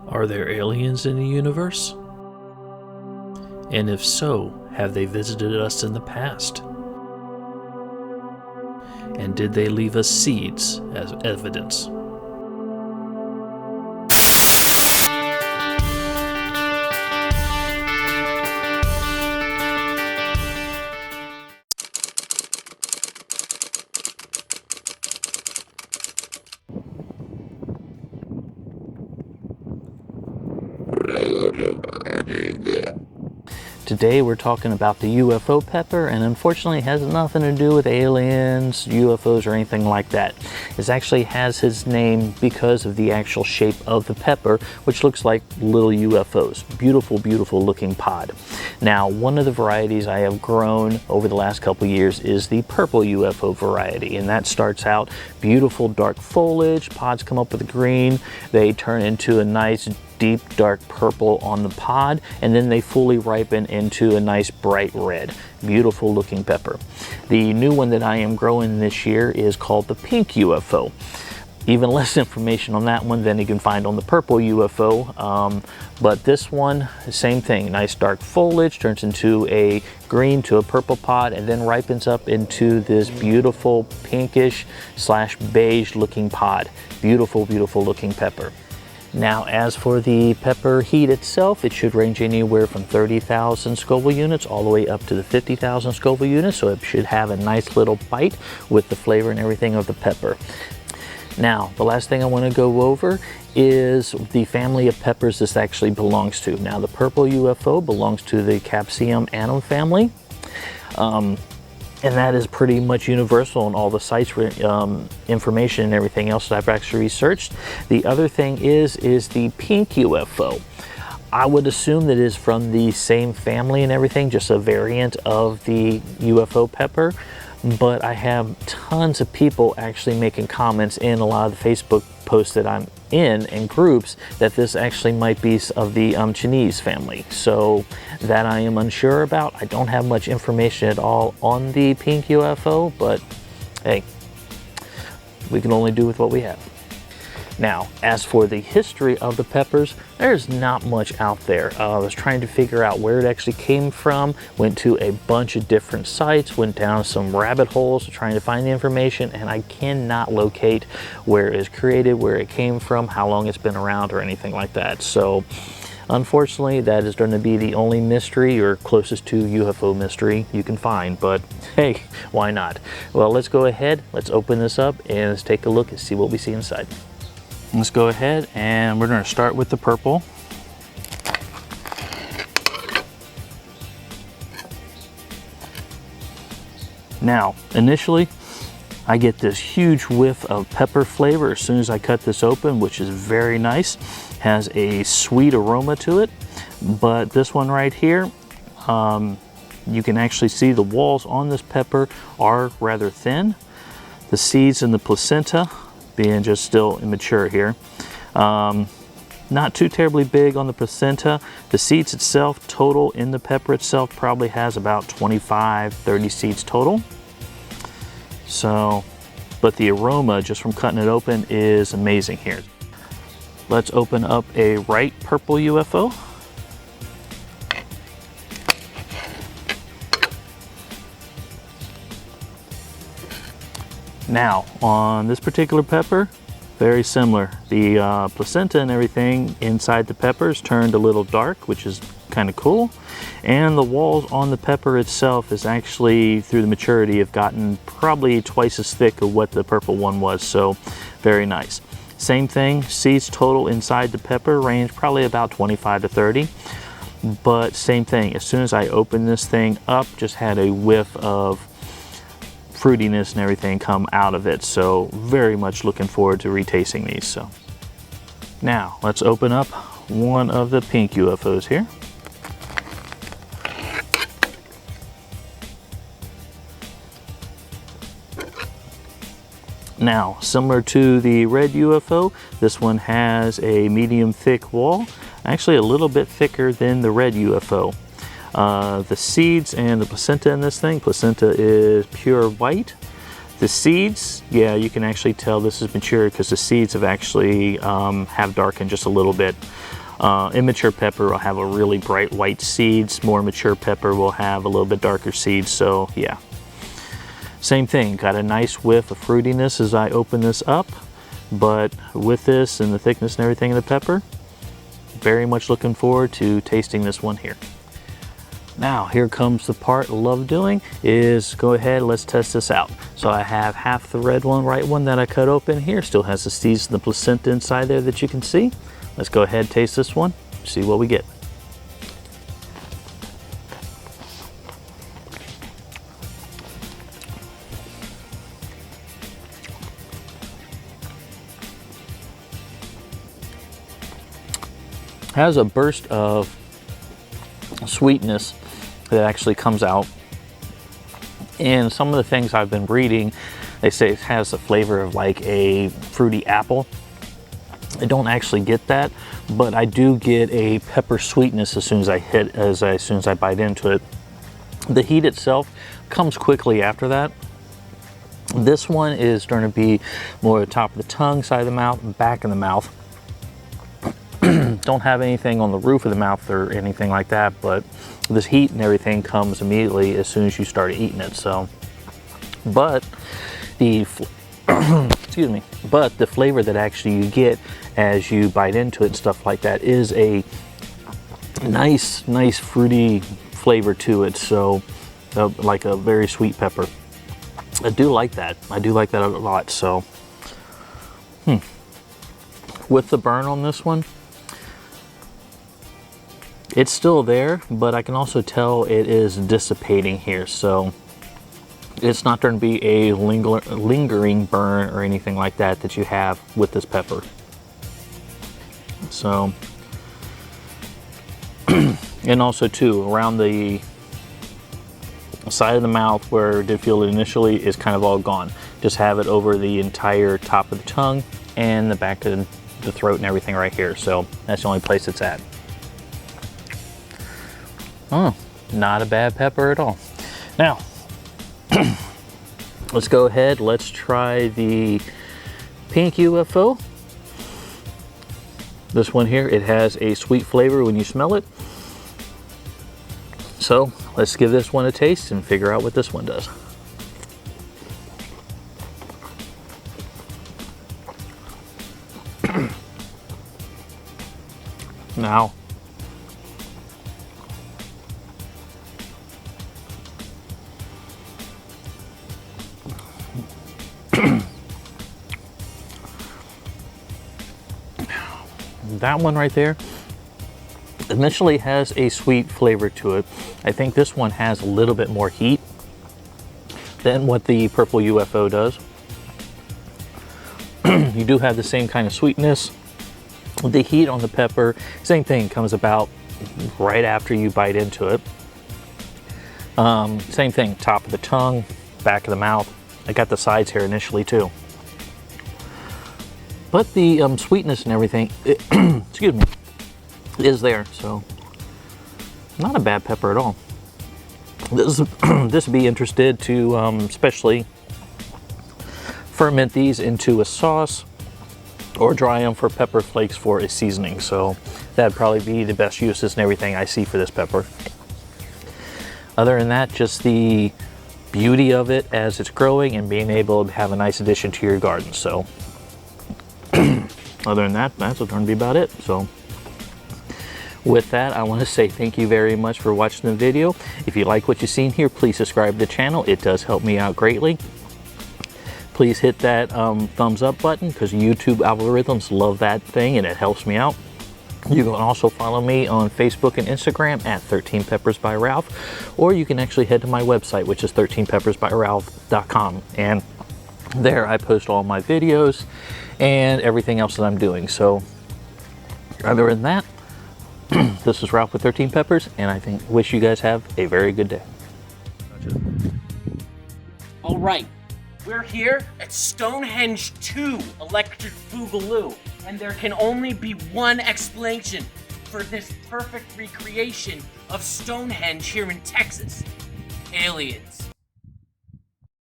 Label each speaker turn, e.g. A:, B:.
A: Are there aliens in the universe? And if so, have they visited us in the past? And did they leave us seeds as evidence? Today we're talking about the UFO pepper, and unfortunately it has nothing to do with aliens, UFOs, or anything like that. It actually has its name because of the actual shape of the pepper, which looks like little UFOs. Beautiful, beautiful looking pod. Now, one of the varieties I have grown over the last couple years is the purple UFO variety, and that starts out beautiful dark foliage, pods come up with a green, they turn into a nice deep dark purple on the pod, and then they fully ripen into a nice bright red. Beautiful looking pepper. The new one that I am growing this year is called the pink UFO. Even less information on that one than you can find on the purple UFO, but this one, same thing, nice dark foliage, turns into a green to a purple pod, and then ripens up into this beautiful pinkish / beige looking pod. Beautiful, beautiful looking pepper. Now, as for the pepper heat itself, it should range anywhere from 30,000 Scoville units all the way up to the 50,000 Scoville units, so it should have a nice little bite with the flavor and everything of the pepper. Now, the last thing I want to go over is the family of peppers this actually belongs to. Now, the purple UFO belongs to the Capsium annum family. And that is pretty much universal on all the sites, information and everything else that I've actually researched. The other thing is the pink UFO. I would assume that it is from the same family and everything, just a variant of the UFO pepper. But I have tons of people actually making comments in a lot of the Facebook posts that I'm in and groups that this actually might be of the Chinese family. So that I am unsure about. I don't have much information at all on the pink UFO, but hey, we can only do with what we have. Now, as for the history of the peppers, there's not much out there. I was trying to figure out where it actually came from, went to a bunch of different sites, went down some rabbit holes trying to find the information, and I cannot locate where it is created, where it came from, how long it's been around, or anything like that. So, unfortunately, that is going to be the only mystery or closest to UFO mystery you can find, but hey, why not? Well, let's go ahead, let's open this up, and let's take a look and see what we see inside. Let's go ahead and we're going to start with the purple. Now, initially, I get this huge whiff of pepper flavor as soon as I cut this open, which is very nice. Has a sweet aroma to it, but this one right here, you can actually see the walls on this pepper are rather thin. The seeds and the placenta being just still immature here. Not too terribly big on the placenta. The seeds itself, total in the pepper itself, probably has about 25-30 seeds total. So, but the aroma just from cutting it open is amazing here. Let's open up a right purple UFO. Now, on this particular pepper, very similar. The placenta and everything inside the peppers turned a little dark, which is kind of cool. And the walls on the pepper itself is actually, through the maturity, have gotten probably twice as thick of what the purple one was, so very nice. Same thing, seeds total inside the pepper range probably about 25 to 30. But same thing, as soon as I opened this thing up, just had a whiff of fruitiness and everything come out of it, so very much looking forward to retasting these. So now let's open up one of the pink UFOs here. Now, similar to the red UFO, this one has a medium thick wall, actually a little bit thicker than the red UFO. The seeds and the placenta in this thing, placenta is pure white. The seeds, yeah, you can actually tell this is mature because the seeds have actually have darkened just a little bit. Immature pepper will have a really bright white seeds. More mature pepper will have a little bit darker seeds. So yeah, same thing. Got a nice whiff of fruitiness as I open this up. But with this and the thickness and everything of the pepper, very much looking forward to tasting this one here. Now, here comes the part I love doing, is go ahead, let's test this out. So I have half the red one, right one that I cut open here, still has the seeds and the placenta inside there that you can see. Let's go ahead and taste this one, see what we get. Has a burst of sweetness that actually comes out, and some of the things I've been reading, they say it has a flavor of like a fruity apple. I don't actually get that, but I do get a pepper sweetness as soon as I bite into it. The heat itself comes quickly after that. This one is going to be more at the top of the tongue, side of the mouth, and back of the mouth. Don't have anything on the roof of the mouth or anything like that, but this heat and everything comes immediately as soon as you start eating it. So, but the excuse me, but the flavor that actually you get as you bite into it and stuff like that is a nice fruity flavor to it. So, like a very sweet pepper. I do like that. I do like that a lot. So, with the burn on this one, it's still there, but I can also tell it is dissipating here. So it's not going to be a lingering burn or anything like that that you have with this pepper. So, and also too, around the side of the mouth where it did feel it initially is kind of all gone. Just have it over the entire top of the tongue and the back of the throat and everything right here. So that's the only place it's at. Oh, not a bad pepper at all. Now, let's go ahead, let's try the pink UFO. This one here, it has a sweet flavor when you smell it. So let's give this one a taste and figure out what this one does. Now, that one right there initially has a sweet flavor to it. I think this one has a little bit more heat than what the purple UFO does. You do have the same kind of sweetness. The heat on the pepper, same thing, comes about right after you bite into it. Same thing, top of the tongue, back of the mouth. I got the sides here initially too. But the sweetness and everything, excuse me, is there. So not a bad pepper at all. This would be interested to especially ferment these into a sauce or dry them for pepper flakes for a seasoning. So that'd probably be the best uses and everything I see for this pepper. Other than that, just the beauty of it as it's growing and being able to have a nice addition to your garden. So other than that, that's going to be about it. So with that, I want to say thank you very much for watching the video. If you like what you've seen here, please subscribe to the channel. It does help me out greatly. Please hit that thumbs up button because YouTube algorithms love that thing and it helps me out. You can also follow me on Facebook and Instagram at 13 Peppers by Ralph, or you can actually head to my website, which is 13peppersbyralph.com, and there I post all my videos and everything else that I'm doing. So other than that, this is Ralph with 13 Peppers, and I wish you guys have a very good day.
B: All right, we're here at Stonehenge 2 Electric Boogaloo, and there can only be one explanation for this perfect recreation of Stonehenge here in Texas: aliens.